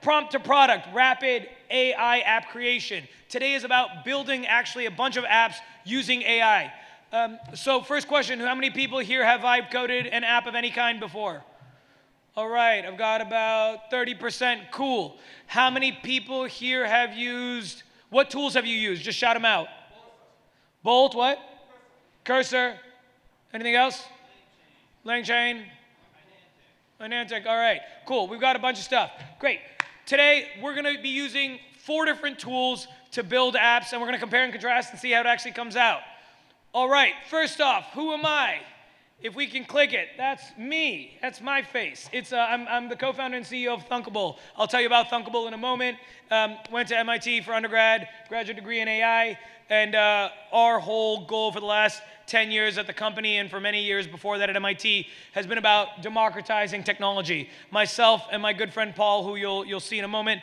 prompt to product, rapid AI app creation. Today is about building actually a bunch of apps using AI. So first question, how many people here have vibe coded an app of any kind before? All right, I've got about 30%, cool. How many people here have used, what tools have you used? Just shout them out. Bolt, what? Cursor. Anything else? LangChain. Niantic, all right, cool. We've got a bunch of stuff. Great. Today, we're gonna be using 4 different tools to build apps, and we're gonna compare and contrast and see how it actually comes out. All right, first off, who am I? If we can click it, that's me. That's my face. I'm the co-founder and CEO of Thunkable. I'll tell you about Thunkable in a moment. Went to MIT for undergrad, graduate degree in AI, and our whole goal for the last 10 years at the company and for many years before that at MIT has been about democratizing technology. Myself and my good friend Paul, who you'll see in a moment,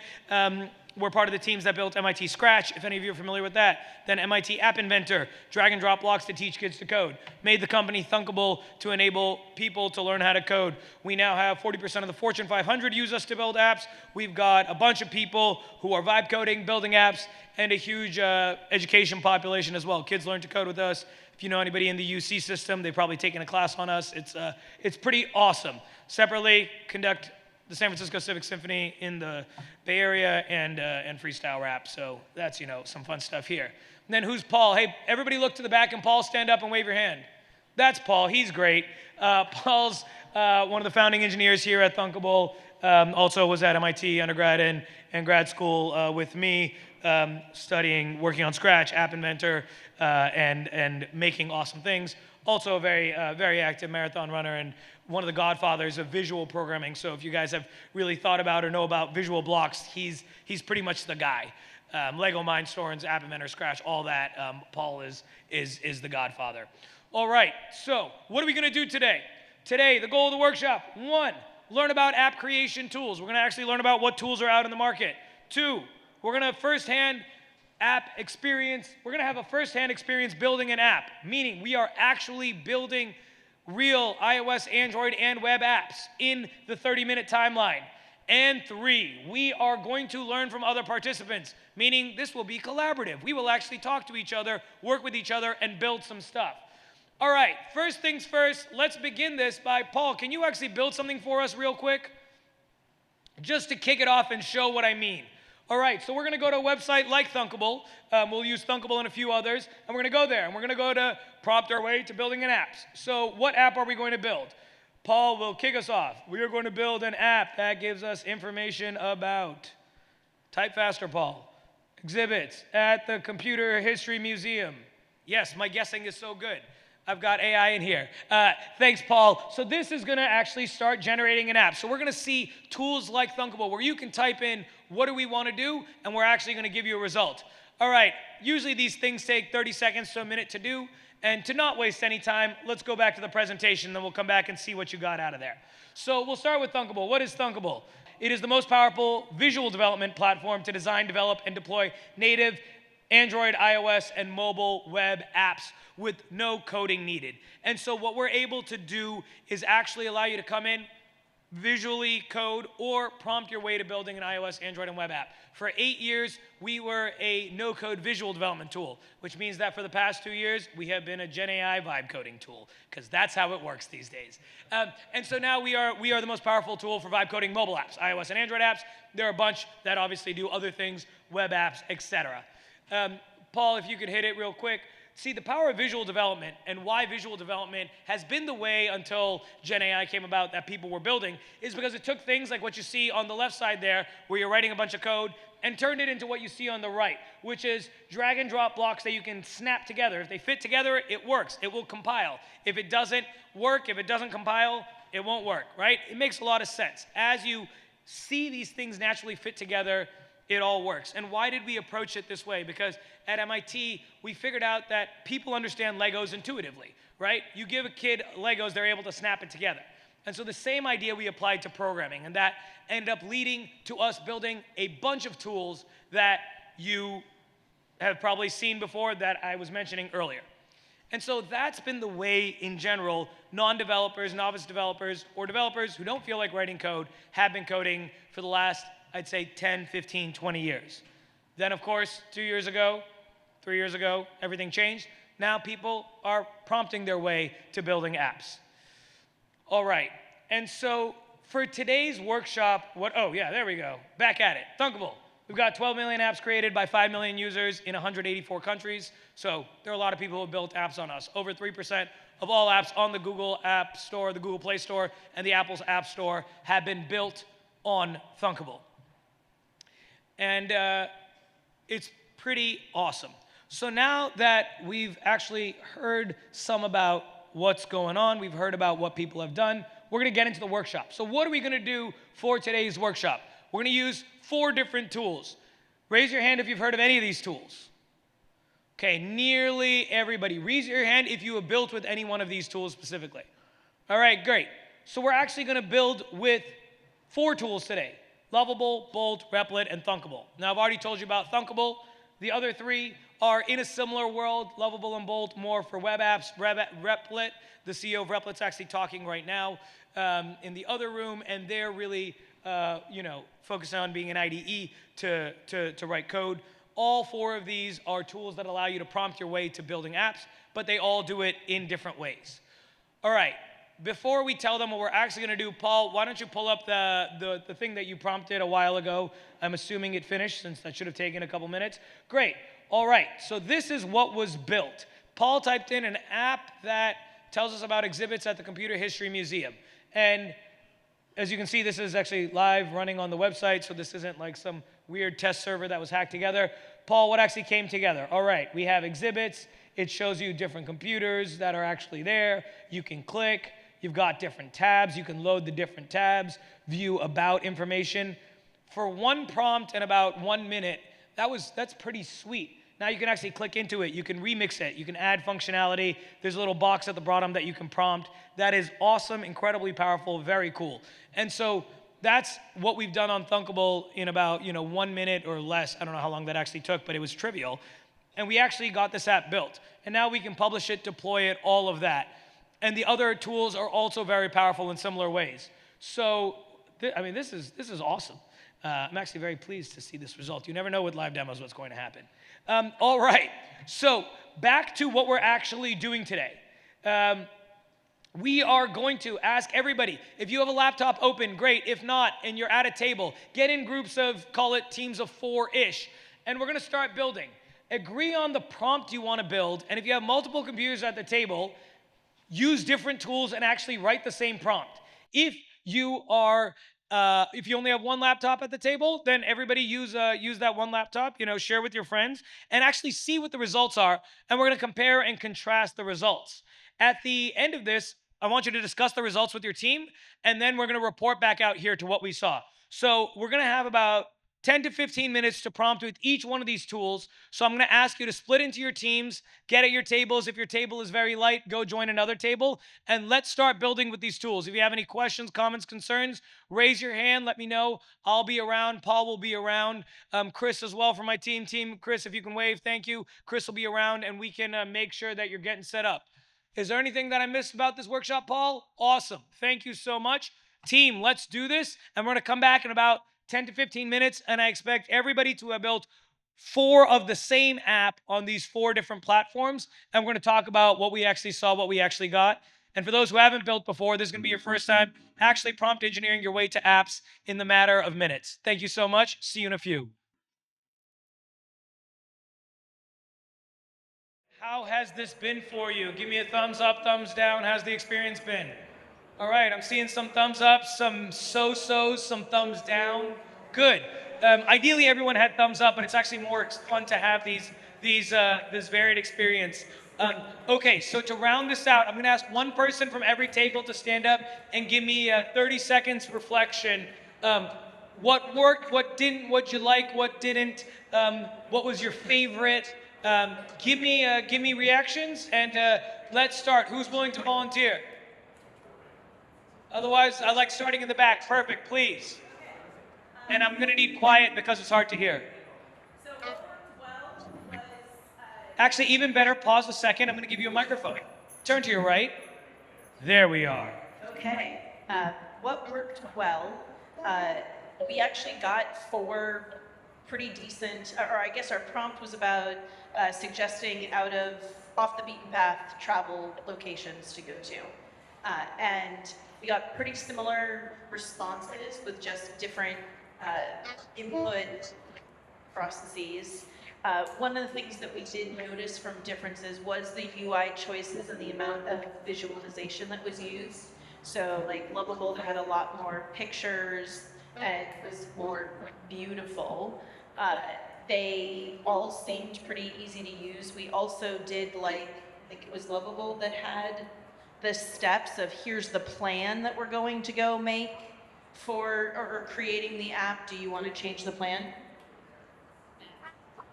we're part of the teams that built MIT Scratch, if any of you are familiar with that. Then MIT App Inventor, drag and drop blocks to teach kids to code. Made the company Thunkable to enable people to learn how to code. We now have 40% of the Fortune 500 use us to build apps. We've got a bunch of people who are vibe coding, building apps, and a huge education population as well. Kids learn to code with us. If you know anybody in the UC system, they've probably taken a class on us. It's pretty awesome. Separately, conduct the San Francisco Civic Symphony in the Bay Area and freestyle rap. So that's, some fun stuff here. And then who's Paul? Hey, everybody look to the back and Paul, stand up and wave your hand. That's Paul. He's great. Paul's one of the founding engineers here at Thunkable. Also was at MIT undergrad and grad school with me, working on Scratch, App Inventor, and making awesome things. Also a very active marathon runner and one of the godfathers of visual programming. So if you guys have really thought about or know about visual blocks, he's pretty much the guy. Lego Mindstorms, App Inventor, Scratch, all that. Paul is the godfather. All right, so what are we gonna do today? Today, the goal of the workshop, 1, learn about app creation tools. We're gonna actually learn about what tools are out in the market. 2, we're gonna firsthand app experience. We're gonna have a firsthand experience building an app, meaning we are actually building real iOS, Android, and web apps in the 30-minute timeline. And 3, we are going to learn from other participants, meaning this will be collaborative. We will actually talk to each other, work with each other, and build some stuff. All right, first things first, let's begin this by, Paul, can you actually build something for us real quick? Just to kick it off and show what I mean. All right, so we're gonna go to a website like Thunkable. We'll use Thunkable and a few others, and we're gonna go there, and we're gonna go to prompt our way to building an app. So what app are we going to build? Paul will kick us off. We are going to build an app that gives us information about, type faster, Paul, exhibits at the Computer History Museum. Yes, my guessing is so good. I've got AI in here. Thanks, Paul. So this is gonna actually start generating an app. So we're gonna see tools like Thunkable where you can type in, what do we wanna do? And we're actually gonna give you a result. All right, usually these things take 30 seconds to a minute to do. And to not waste any time, let's go back to the presentation, then we'll come back and see what you got out of there. So we'll start with Thunkable. What is Thunkable? It is the most powerful visual development platform to design, develop, and deploy native Android, iOS, and mobile web apps with no coding needed. And so what we're able to do is actually allow you to come in, visually code, or prompt your way to building an iOS, Android, and web app. For 8 years, we were a no-code visual development tool, which means that for the past 2 years, we have been a Gen AI vibe coding tool, because that's how it works these days. And so now we are the most powerful tool for vibe coding mobile apps, iOS and Android apps. There are a bunch that obviously do other things, web apps, etc. Paul, if you could hit it real quick. See, the power of visual development and why visual development has been the way until Gen AI came about that people were building is because it took things like what you see on the left side there, where you're writing a bunch of code, and turned it into what you see on the right, which is drag and drop blocks that you can snap together. If they fit together, it works. It will compile. If it doesn't work, if it doesn't compile, it won't work, right? It makes a lot of sense. As you see these things naturally fit together, it all works. And why did we approach it this way? Because at MIT, we figured out that people understand Legos intuitively, right? You give a kid Legos, they're able to snap it together. And so the same idea we applied to programming, and that ended up leading to us building a bunch of tools that you have probably seen before that I was mentioning earlier. And so that's been the way, in general, non-developers, novice developers, or developers who don't feel like writing code have been coding for the last I'd say 10, 15, 20 years. Then, of course, 2 years ago, 3 years ago, everything changed. Now people are prompting their way to building apps. All right, and so for today's workshop, oh yeah, there we go, back at it, Thunkable. We've got 12 million apps created by 5 million users in 184 countries, so there are a lot of people who have built apps on us. Over 3% of all apps on the Google App Store, the Google Play Store, and the Apple's App Store have been built on Thunkable. And it's pretty awesome. So now that we've actually heard some about what's going on, we've heard about what people have done, we're gonna get into the workshop. So what are we gonna do for today's workshop? We're gonna use 4 different tools. Raise your hand if you've heard of any of these tools. Okay, nearly everybody. Raise your hand if you have built with any one of these tools specifically. All right, great. So we're actually gonna build with 4 tools today: Lovable, Bolt, Replit, and Thunkable. Now, I've already told you about Thunkable. The other 3 are in a similar world. Lovable and Bolt, more for web apps. Replit, the CEO of Replit's actually talking right now in the other room, and they're really focusing on being an IDE to write code. All 4 of these are tools that allow you to prompt your way to building apps, but they all do it in different ways. All right. Before we tell them what we're actually going to do, Paul, why don't you pull up the thing that you prompted a while ago? I'm assuming it finished, since that should have taken a couple minutes. Great. All right. So this is what was built. Paul typed in an app that tells us about exhibits at the Computer History Museum. And as you can see, this is actually live running on the website, so this isn't like some weird test server that was hacked together. Paul, what actually came together? All right. We have exhibits. It shows you different computers that are actually there. You can click. You've got different tabs. You can load the different tabs, view about information. For 1 prompt and about 1 minute, that's pretty sweet. Now you can actually click into it. You can remix it. You can add functionality. There's a little box at the bottom that you can prompt. That is awesome, incredibly powerful, very cool. And so that's what we've done on Thunkable in about 1 minute or less. I don't know how long that actually took, but it was trivial. And we actually got this app built. And now we can publish it, deploy it, all of that. And the other tools are also very powerful in similar ways. So, this is awesome. I'm actually very pleased to see this result. You never know with live demos what's going to happen. All right, so back to what we're actually doing today. We are going to ask everybody, if you have a laptop open, great. If not, and you're at a table, get in groups of, call it teams of 4-ish, and we're gonna start building. Agree on the prompt you wanna build, and if you have multiple computers at the table, use different tools and actually write the same prompt. If you only have 1 laptop at the table, then everybody use that 1 laptop, share with your friends, and actually see what the results are, and we're gonna compare and contrast the results. At the end of this, I want you to discuss the results with your team, and then we're gonna report back out here to what we saw. So we're gonna have about 10 to 15 minutes to prompt with each one of these tools. So I'm going to ask you to split into your teams, get at your tables. If your table is very light, go join another table, and let's start building with these tools. If you have any questions, comments, concerns, raise your hand. Let me know. I'll be around. Paul will be around. Chris as well from my team. Chris, if you can wave, thank you. Chris will be around, and we can make sure that you're getting set up. Is there anything that I missed about this workshop, Paul? Awesome. Thank you so much. Team, let's do this, and we're going to come back in about 10 to 15 minutes, and I expect everybody to have built 4 of the same app on these 4 different platforms, and we're going to talk about what we actually saw, what we actually got. And for those who haven't built before, this is going to be your first time actually prompt engineering your way to apps in the matter of minutes. Thank you so much. See you in a few. How has this been for you? Give me a thumbs up, thumbs down. How's the experience been? All right, I'm seeing some thumbs up, some so-sos, some thumbs down. Good. Ideally, everyone had thumbs up, but it's actually more fun to have this varied experience. Okay, so to round this out, I'm going to ask one person from every table to stand up and give me 30 seconds reflection. What worked, what didn't, what you like, what didn't, what was your favorite? Give me reactions, and let's start. Who's willing to volunteer? Otherwise, I like starting in the back. Perfect, please. And I'm going to need quiet because it's hard to hear. So what worked well was... Actually, even better, pause a second. I'm going to give you a microphone. Turn to your right. There we are. Okay. What worked well we actually got 4 pretty decent, or I guess our prompt was about suggesting off the beaten path travel locations to go to. And we got pretty similar responses with just different input processes. One of the things that we did notice from differences was the UI choices and the amount of visualization that was used. So like Lovable had a lot more pictures and was more beautiful. They all seemed pretty easy to use. We also did I think it was Lovable that had the steps of here's the plan that we're going to go make for or creating the app. Do you want to change the plan?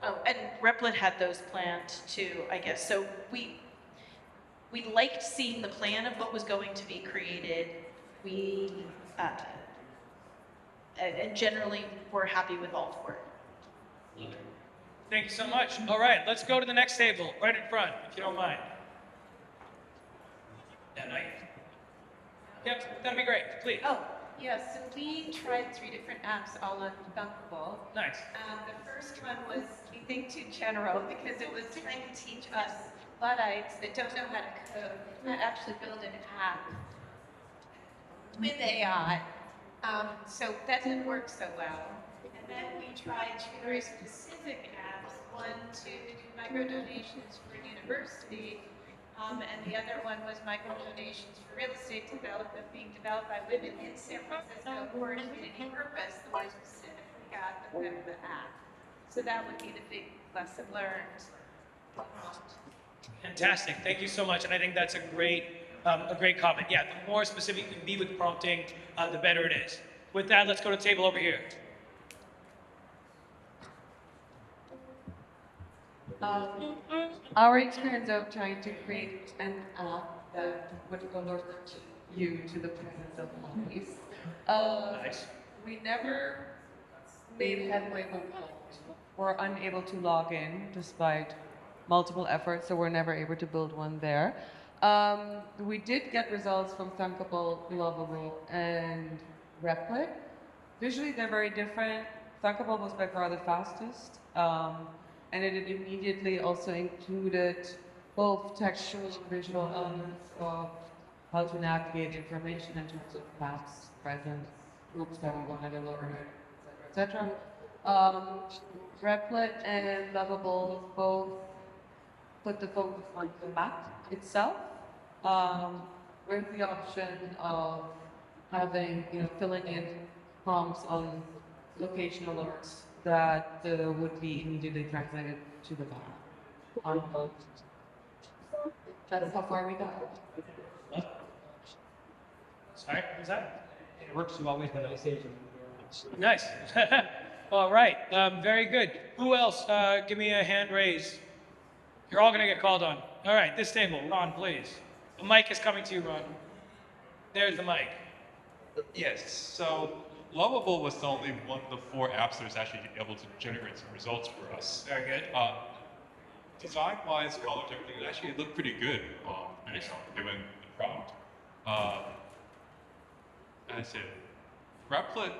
Oh, and Replit had those planned too, I guess. So we liked seeing the plan of what was going to be created. And generally we're happy with all 4. Thank you so much. All right, let's go to the next table, right in front, if you don't mind. Yeah, no, yep, that'd be great, please. Oh, yeah, so we tried 3 different apps all on Thunkable. Nice. The first one was, we think, too general because it was trying to teach us Luddites that don't know how to code, how to actually build an app with AI. So that didn't work so well. And then we tried 2 very specific apps, one to do micro-donations for university, and the other one was micro-donations for real estate development being developed by women in San Francisco who are community purpose, the ones specifically got the web of the app. So that would be the big lesson learned. Fantastic. Thank you so much. And I think that's a great comment. Yeah, the more specific you can be with prompting, the better it is. With that, let's go to the table over here. Our experience of trying to create an app that would alert you to the presence of monkeys. Nice. We never made headway with it. We're unable to log in despite multiple efforts, so we're never able to build one there. We did get results from Thunkable, Lovable, and Replit. Visually, they're very different. Thunkable was by far the fastest. And it immediately also included both textual and visual elements of how to navigate information in terms of maps, present, groups that we wanted to learn, etc. Replit and Lovable both put the focus on the map itself, with the option of having, filling in prompts on location alerts that would be immediately translated to the map on both. That's how far we got. Sorry, what was that? It works you always when I say Nice. All right, very good. Who else? Give me a hand raise. You're all gonna get called on. All right, this table, Ron, please. The mic is coming to you, Ron. There's the mic. Yes, so Lovable was the only one of the 4 apps that was actually able to generate some results for us. Very good. Design-wise, colors, everything, it actually looked pretty good given the prompt. And I said, Replit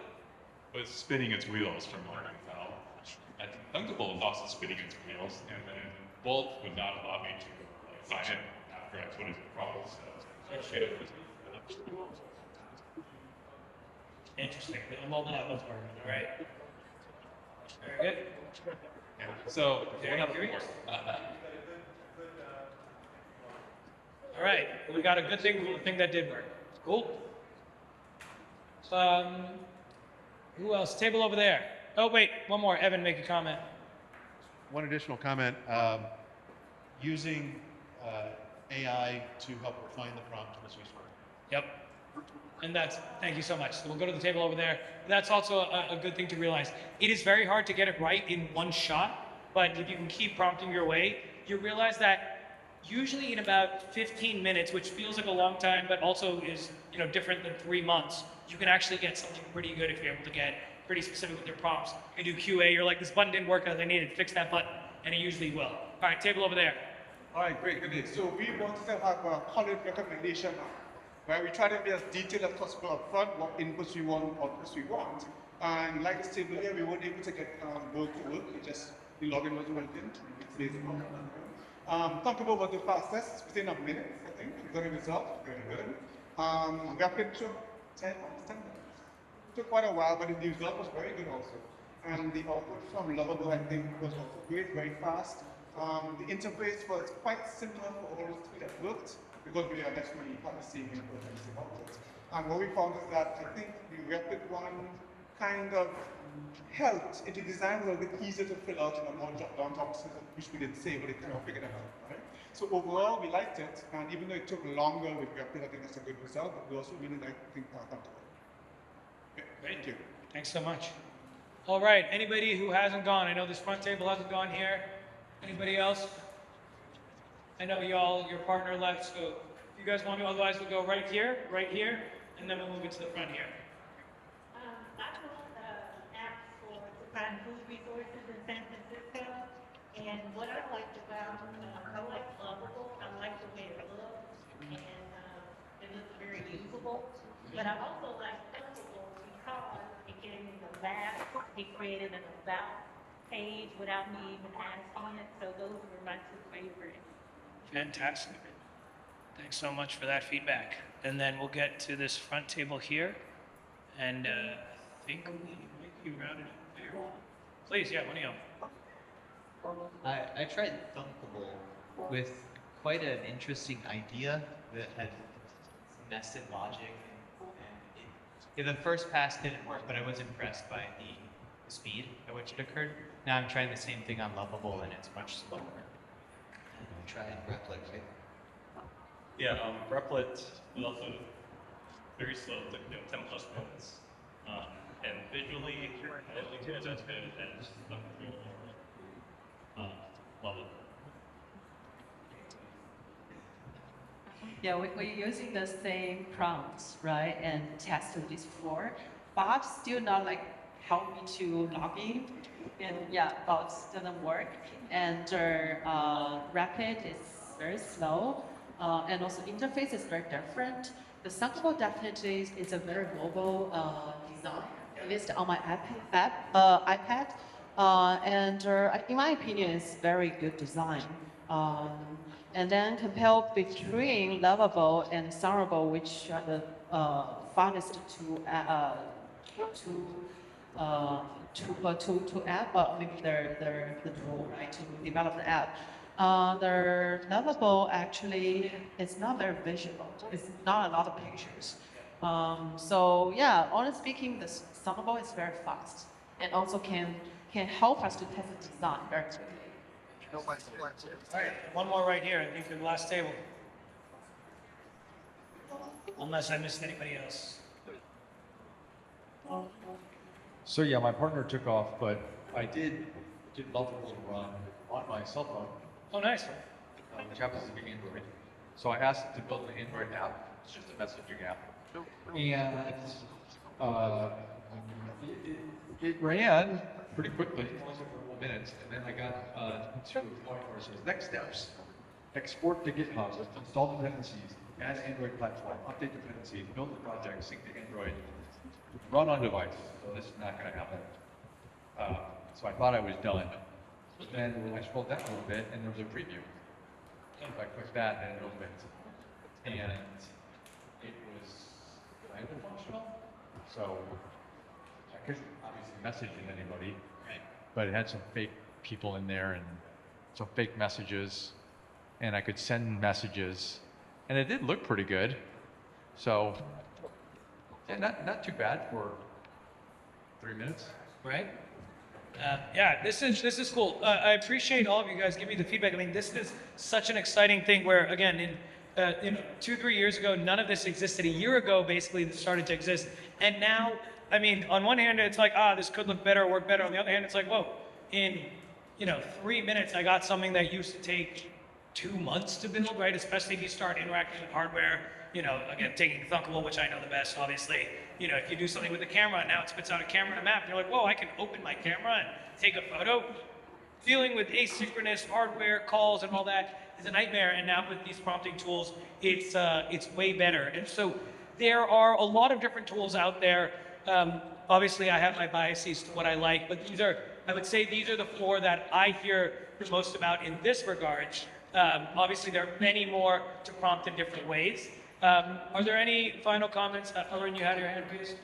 was spinning its wheels from what I can tell. And Thunkable was also spinning its wheels, and then both would not allow me to sign in after I put in the prompt. So Interesting. The mobile app was working, all right. Very good. yeah, so Very curious. All right, we got a good thing that did work. Cool. Who else? Table over there. Oh wait, one more. Evan, make a comment. One additional comment, using AI to help refine the prompt was useful. Yep. And thank you so much. So we'll go to the table over there. That's also a good thing to realize. It is very hard to get it right in one shot, but if you can keep prompting your way, you realize that usually in about 15 minutes, which feels like a long time, but also is different than 3 months, you can actually get something pretty good if you're able to get pretty specific with your prompts. You do QA, you're like, this button didn't work as I needed, fix that button, and it usually will. All right, table over there. All right, great. Okay, so we want to have a college recommendation right? We try to be as detailed as possible up front, what inputs we want, outputs we want. And like this table here, we weren't able to get both to work. The login wasn't working. Thunkable was the fastest, within a minute, I think. We got a result, very good. Rapid took 10 minutes. Took quite a while, but the result was very good also. And the output from Lovable, I think, was also great, very fast. The interface was quite similar for all the three that worked, because we are definitely had the same input and the same output. And what we found is that I think the rapid one kind of helped. The design was a bit easier to fill out in a more drop-down boxes, which we didn't say, but it kind of figured it out, right? So overall, we liked it, and even though it took longer with rapid, I think that's a good result, but we also really liked Thunkable. Okay, thank you. Thanks so much. All right, anybody who hasn't gone, I know this front table hasn't gone here. Anybody else? I know your partner left, so if you guys want to, otherwise we'll go right here, and then we'll move it to the front here. I built an app to find food resources in San Francisco, and what I liked about I like Lovable. I like the way it looks, and it looks very usable. But I also like Thunkable because it gave me the map. It created an about page without me even asking it. So those were my two favorites. Fantastic. Thanks so much for that feedback. And then we'll get to this front table here, and I think we might be rounded up there. Please, yeah, one of you. I tried Thunkable with quite an interesting idea that had nested logic. And the first pass didn't work, but I was impressed by the speed at which it occurred. Now I'm trying the same thing on Lovable, and it's much slower. I tried Replit, right? Yeah, Replit was also very slow, took 10 plus minutes. And visually, I don't think it was as good as Lovable. Yeah, we're using the same prompts, right, and tested this before. Bob's still not like help me to log in, and yeah, Bob's doesn't work. And Rapid is very slow, and also interface is very different. The Thunkable definitely is a very mobile design, at least on my iPad. And in my opinion, it's very good design. And then compare between Lovable and Thunkable, which are the fastest to app, maybe the tool, right, to develop the app. The Lovable actually is not very visual. It's not a lot of pictures. So yeah, honestly speaking, the Thunkable is very fast and also can help us to test the design very quickly. All right, one more right here, I think the last table. Unless I missed anybody else. So yeah, my partner took off, but I did Lovable run on my cell phone. Oh, nice. Which happens to be Android. So I asked it to build an Android app. It's just a messaging app. And it ran pretty quickly, only took a couple minutes, and then I got to a point where it says next steps. Export to GitHub, install dependencies, add Android platform, update dependencies, build the project, sync to Android, run on device. So this is not going to happen. So I thought I was done. But then I scrolled down a little bit, and there was a preview. So I clicked that, and it opened. And it was kind of functional. So I couldn't obviously message anybody, but it had some fake people in there and some fake messages, and I could send messages, and it did look pretty good. So yeah, not too bad for 3 minutes. Right? Yeah, this is cool. I appreciate all of you guys giving me the feedback. I mean, this is such an exciting thing where, again, in 2-3 years ago, none of this existed. A year ago, basically, this started to exist. And now, I mean, on one hand, it's like, this could look better, work better. On the other hand, it's like, whoa, in 3 minutes, I got something that used to take 2 months to build, right? Especially if you start interacting with hardware. Again, taking Thunkable, which I know the best, obviously. If you do something with the camera, now it spits out a camera and a map. And you're like, whoa, I can open my camera and take a photo. Dealing with asynchronous hardware calls and all that, is a nightmare, and now with these prompting tools, it's way better. And so there are a lot of different tools out there. Obviously, I have my biases to what I like, but I would say these are the four that I hear the most about in this regard. Obviously, there are many more to prompt in different ways. Are there any final comments? Arun, you had your hand raised.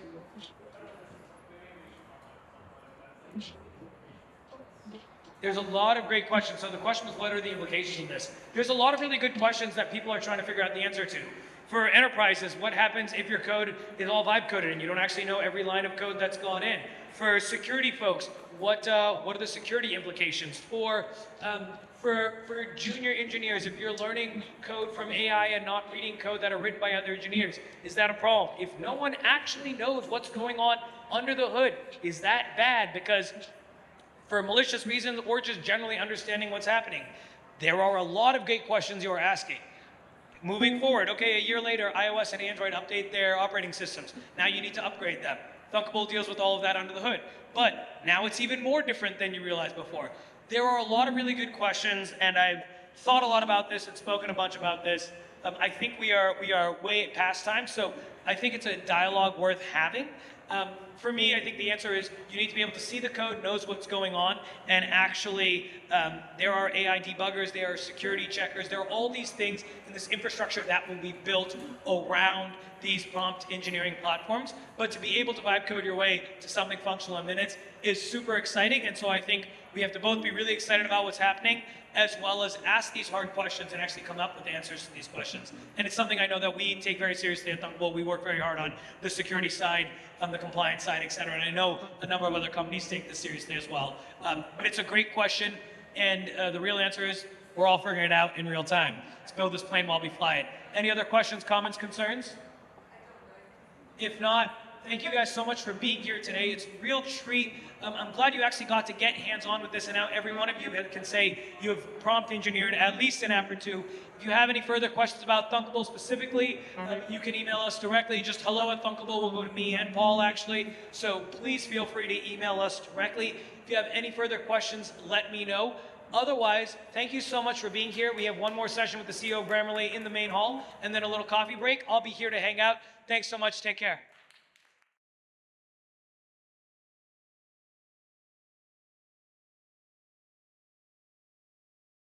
There's a lot of great questions. So the question was, what are the implications of this? There's a lot of really good questions that people are trying to figure out the answer to. For enterprises, what happens if your code is all vibe coded and you don't actually know every line of code that's gone in? For security folks, what are the security implications? For junior engineers, if you're learning code from AI and not reading code that are written by other engineers, is that a problem? If no one actually knows what's going on under the hood, is that bad? Because for malicious reasons or just generally understanding what's happening, there are a lot of great questions you are asking. Moving forward, okay, a year later, iOS and Android update their operating systems. Now you need to upgrade them. Thunkable deals with all of that under the hood. But now it's even more different than you realized before. There are a lot of really good questions, and I've thought a lot about this and spoken a bunch about this. I think we are way past time, so I think it's a dialogue worth having. For me, I think the answer is you need to be able to see the code, knows what's going on, and actually there are AI debuggers, there are security checkers, there are all these things in this infrastructure that will be built around these prompt engineering platforms. But to be able to vibe code your way to something functional in minutes is super exciting, and so I think we have to both be really excited about what's happening, as well as ask these hard questions and actually come up with answers to these questions. And it's something I know that we take very seriously at Thunkable. We work very hard on the security side, the compliance side, et cetera. And I know a number of other companies take this seriously as well. But it's a great question, and the real answer is we're all figuring it out in real time. Let's build this plane while we fly it. Any other questions, comments, concerns? If not, thank you guys so much for being here today. It's a real treat. I'm glad you actually got to get hands-on with this, and now every one of you can say you have prompt engineered at least an app or two. If you have any further questions about Thunkable specifically, you can email us directly. Just hello@Thunkable will go to me and Paul, actually. So please feel free to email us directly. If you have any further questions, let me know. Otherwise, thank you so much for being here. We have one more session with the CEO of Grammarly in the main hall, and then a little coffee break. I'll be here to hang out. Thanks so much. Take care.